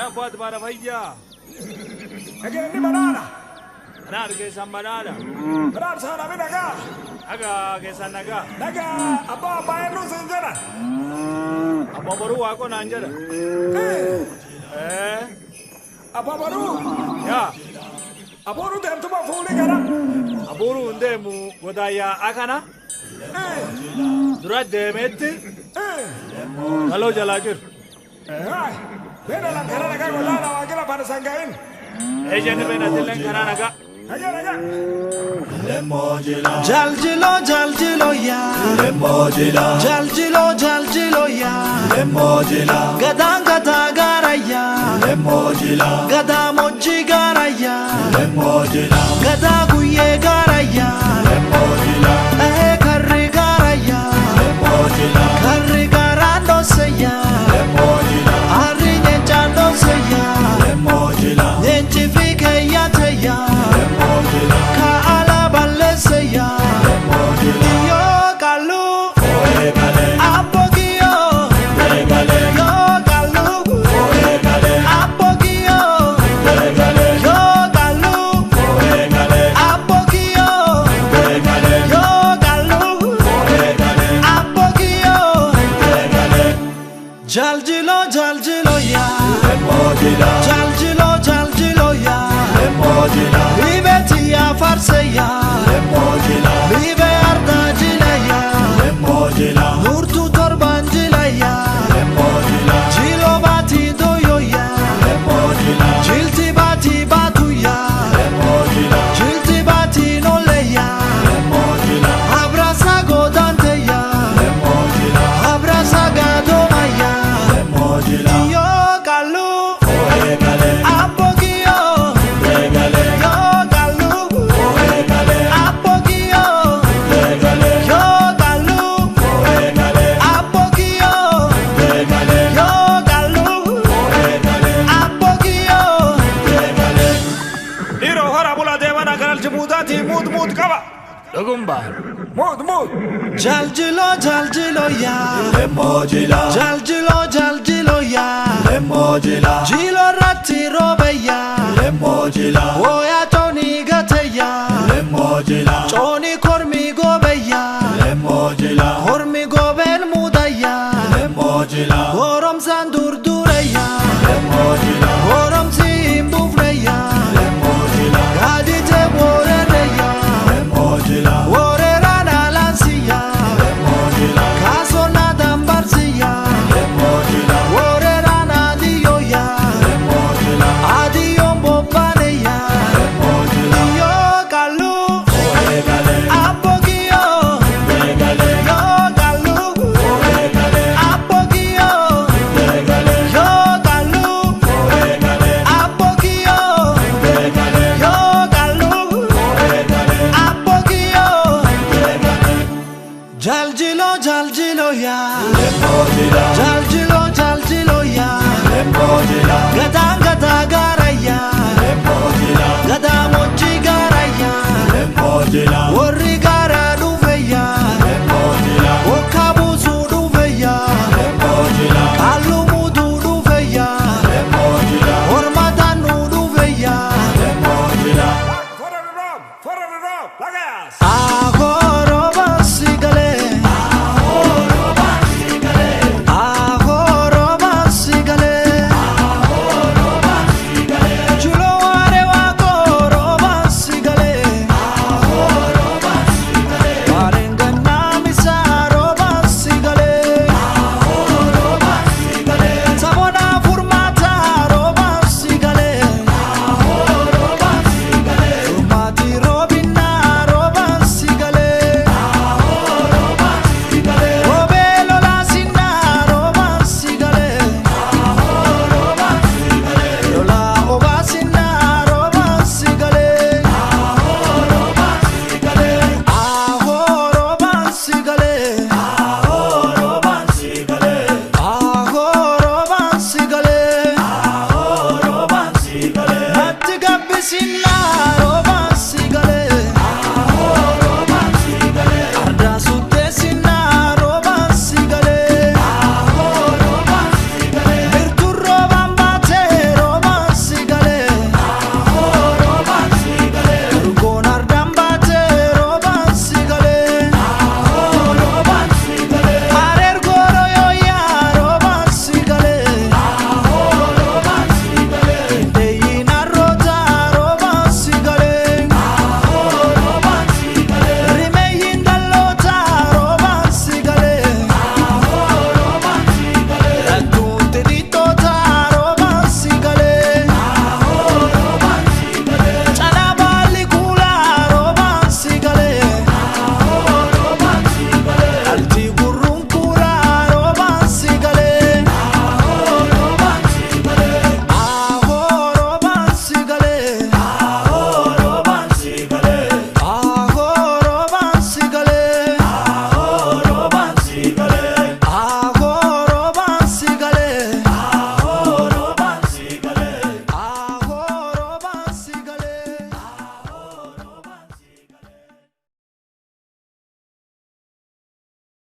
Ya buat bara भैया Again, banana. Anar ke sambanana Benar sana naga. Aga ke sanaga Naga apa nu senjana. Apa baru aku nanjara Apa baru? Ya Apa baru dem tu phone gara. aburu unde mu godaya akana Durat demetti Kalau jalajur Hai. Beda lah gara naga gola na wagila pada sanggain. Ejen bena dilen kana naga Naga naga. Jaljilo jaljilo ya Jaljilo ya Gadang gada garaya Gada moji garaya Gada guye garaya Karri garaya Karri garando seya Ari nyenchando seya Nyenchi fike ya teya Ka ala balle seya Yo kalu Apogio Yo kalu Apogio Yo kalu Apogio Yo kalu Apogio Jaljilo ya Jaljilo ya Libeti ya farse ya Libe arda jila ya Nurtu torban jila ya Jilo bati doyo ya Jilti bati batu ya Jilti bati nole ya Abrasa godante ya Abrasa gadoma ya Yo kalu Apogio Yo kalu Apogio Yo kalu Apogio Yo kalu Apogio Iro hora bula devana kanal jemudati mud kaba Dogumba Mud. Jaljilo ya Jaljilo ya Jilo ratti robe ya Oya choni gate ya Choni kormi gobe ya Kormi goben muda ya Gorom san durdure ya Gorom si imbufne ya Gadi te borere ya Borera na lansi ya Kaso na dambarsi ya Borera na diyo ya Adiyo mbopane ya Yo kalu Apogio Yo kalu Apogio Yo kalu Apogio Yo kalu Apogio Jaljilo ya Jaljilo ya Gada garaya Gada mochi garaya Warri gara